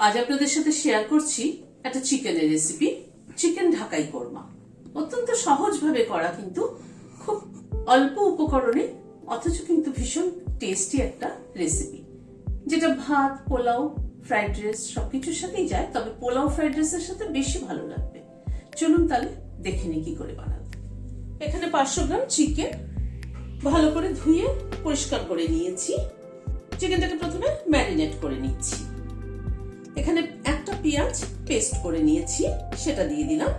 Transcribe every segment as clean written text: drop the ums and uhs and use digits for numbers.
আজ আপনাদের সাথে শেয়ার করছি একটা চিকেনের রেসিপি, চিকেন ঢাকাই কোরমা। অত্যন্ত সহজভাবে করা, কিন্তু খুব অল্প উপকরণে, অথচ কিন্তু ভীষণ টেস্টি একটা রেসিপি, যেটা ভাত, পোলাও, ফ্রাইড রাইস সবকিছুর সাথেই যায়। তবে পোলাও ফ্রাইড রাইসের সাথে বেশি ভালো লাগবে। চলুন তাহলে দেখে নিই কি করে বানাবো। এখানে 500 গ্রাম চিকেন ভালো করে ধুয়ে পরিষ্কার করে নিয়েছি। চিকেনটাকে প্রথমে ম্যারিনেট করে নিচ্ছি। এখানে একটা পেঁয়াজ পেস্ট করে নিয়েছি, সেটা দিয়ে দিলাম।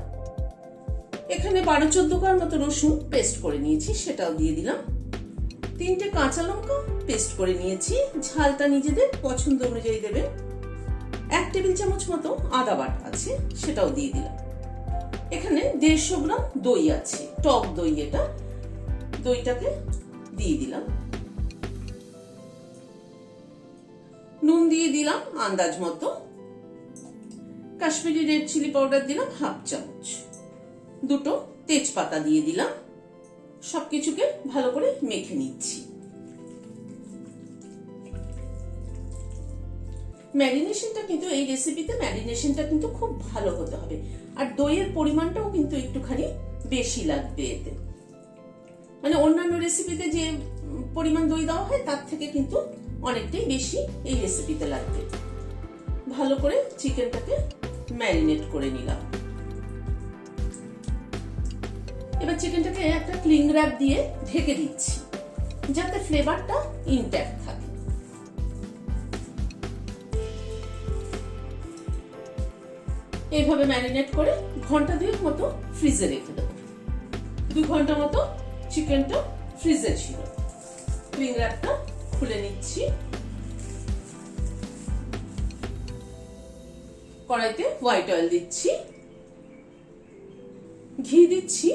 এখানে 12-14 কোয়ার মতো রসুন পেস্ট করে নিয়েছি, সেটাও দিয়ে দিলাম। 3টে কাঁচা লঙ্কা পেস্ট করে নিয়েছি, ঝালটা নিজেদের পছন্দ অনুযায়ী দেবেন। 1 টেবিল চামচ মতো আদা বাটা আছে, সেটাও দিয়ে দিলাম। এখানে 150 গ্রাম দই আছে, টক দই এটা, দইটাকে দিয়ে দিলাম। নুন দিয়ে দিলাম আন্দাজ মতো। কাশ্মীরি রেড চিলি পাউডার দিলাম 1/2 চামচ। 2টো তেজপাতা দিয়ে দিলাম। সবকিছুকে ভালো করে মেখে নিচ্ছি। ম্যারিনেশনটা কিন্তু এই রেসিপিতে ম্যারিনেশনটা কিন্তু খুব ভালো হতে হবে, আর দইয়ের পরিমাণটাও কিন্তু একটুখানি বেশি লাগবে এতে। মানে অন্যান্য রেসিপিতে যে পরিমাণ দই দেওয়া হয় তার থেকে কিন্তু অনেকটাই বেশি এই রেসিপিতে লাগবে। ভালো করে চিকেনটাকে ম্যারিনেট করে নিলাম। এবার চিকেনটাকে একটা ক্লিং র্যাপ দিয়ে ঢেকে দিচ্ছি, যাতে ফ্লেভারটা ইনট্যাক্ট থাকে। এইভাবে ম্যারিনেট করে ঘন্টা 2 মতো ফ্রিজে রেখে দেবো। 2 ঘন্টা মতো চিকেনটা ফ্রিজে ছিল। ক্লিং র্যাপটা খুলে নিচ্ছি। কড়াইতে হোয়াইট অয়েল দিচ্ছি, ঘি দিচ্ছি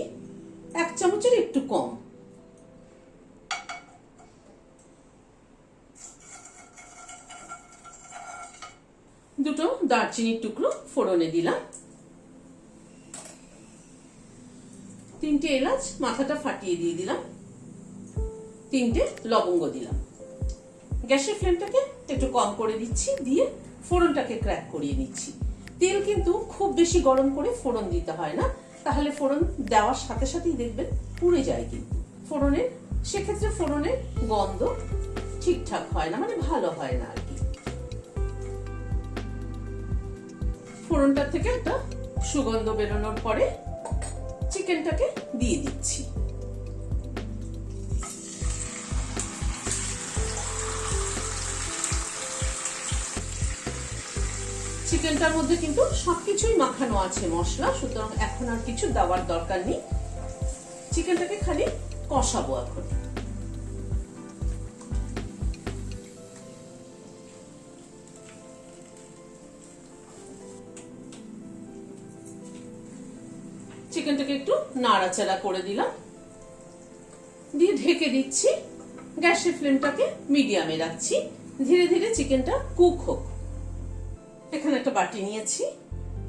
1 চামচের একটু কম। দুটো দারচিনির টুকরো ফোড়নে দিলাম। 3টে এলাচ মাথাটা ফাটিয়ে দিয়ে দিলাম। 3টে লবঙ্গ দিলাম। গ্যাসের ফ্লেমটাকে একটু কম করে দিচ্ছি, দিয়ে ফোড়নটাকে ক্র্যাক করিয়ে নিচ্ছি। তেল কিন্তু খুব বেশি গরম করে ফোড়ন দিতে হয় না, তাহলে ফোড়ন দেওয়ার সাথে সাথেই দেখবেন পুড়ে যায় কিন্তু ফোড়নের। সেক্ষেত্রে ফোড়নের গন্ধ ঠিকঠাক হয় না, মানে ভালো হয় না আর কি। ফোড়নটা থেকে একটা সুগন্ধ বেরোনোর পরে চিকেনটাকে দিয়ে দিচ্ছি। চিকেনটার মধ্যে কিন্তু সবকিছুই মাখানো আছে মশলা, সুতরাং এখন আর কিছু দেওয়ার দরকার নেই। চিকেনটাকে খালি কষাবো এখন। চিকেনটাকে একটু নাড়াচাড়া করে দিলাম, দিয়ে ঢেকে দিচ্ছি। গ্যাসের ফ্লেমটাকে মিডিয়ামে রাখছি, ধীরে ধীরে চিকেনটা কুক হোক। এখানে একটা বাটি নিয়েছি,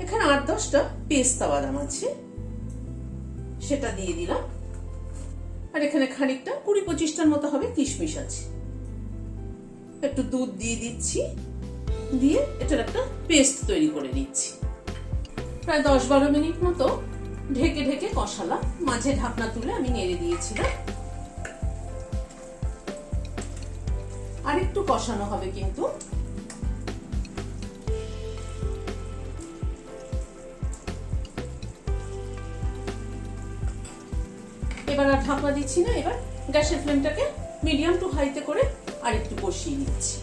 এখানে 8-10টা পেস্তা বাদাম আছে, সেটা দিয়ে দিলাম। আর এখানে খানিকটা 20-25টার মতো হবে কিশমিশ আছে। একটু দুধ দিয়ে দিচ্ছি, দিয়ে এটার একটা পেস্ট তৈরি করে নিচ্ছি। প্রায় 10-12 মিনিট মতো ঢেকে ঢেকে কষালাম। মাঝে ঢাকনা তুলে আমি নেড়ে দিয়েছিলাম। আর একটু কষানো হবে কিন্তু। এবার আর ঢাকনা দিচ্ছি না, এবার গ্যাসের ফ্লেমটাকে মিডিয়াম টু হাইতে করে আর একটু কষিয়ে নিচ্ছি।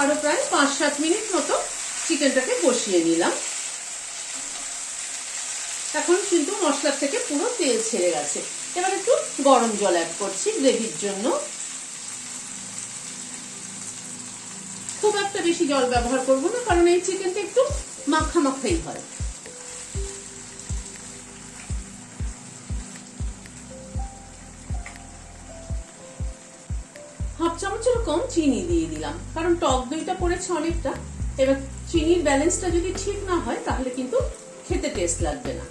আরো প্রায় 5-7 মিনিট মতো চিকেনটাকে কষিয়ে নিলাম। এখন কিন্তু মশলার থেকে পুরো তেল ছেড়ে গেছে। এবার একটু গরম জল অ্যাড করছি গ্রেভির জন্য। খুব একটা বেশি জল ব্যবহার করব না, কারণ এই চিকেনটা একটু মাখা মাখাই হয়। হাফ চামচের কম চিনি দিয়ে দিলাম, কারণ টক দইটা পড়েছে অনেকটা। এবার চিনির ব্যালেন্সটা যদি ঠিক না হয় তাহলে কিন্তু খেতে টেস্ট লাগবে না।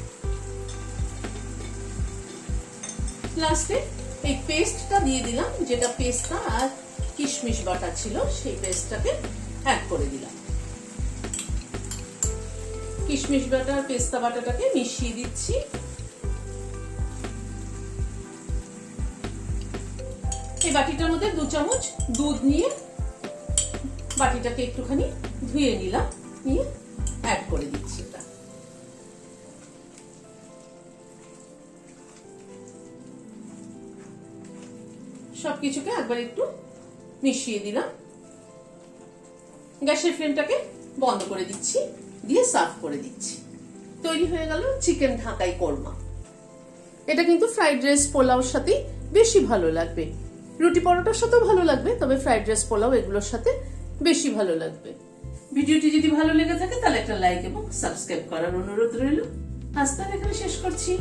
লাস্টে এই পেস্টটা দিয়ে দিলাম, যেটা পেস্তা আর কিশমিশ বাটা ছিল, সেই পেস্টটাকে অ্যাড করে দিলাম। কিশমিশ বাটা আর পেস্তা বাটাটাকে মিশিয়ে দিচ্ছি। এই বাটিটার মধ্যে 2 চামচ দুধ নিয়ে বাটিটাকে একটুখানি ধুয়ে নিলাম, নিয়ে অ্যাড করে দিচ্ছি। এটা সবকিছুকে একবার একটু মিশিয়ে দিলাম। গ্যাসের ফ্লেমটাকে বন্ধ করে দিচ্ছি, দিয়ে সার্ভ করে দিচ্ছি। তৈরি হয়ে গেল চিকেন ঢাকাই কোরমা। এটা কিন্তু ফ্রাইড রাইস পোলাওর সাথে বেশি ভালো লাগবে, রুটি পরোটার সাথেও ভালো লাগবে, তবে ফ্রাইড রাইস পোলাও এগুলোর সাথে বেশি ভালো লাগবে। ভিডিওটি যদি ভালো লেগে থাকে তাহলে একটা লাইক এবং সাবস্ক্রাইব করার অনুরোধ রইল। আজ তাহলে এখানে শেষ করছি।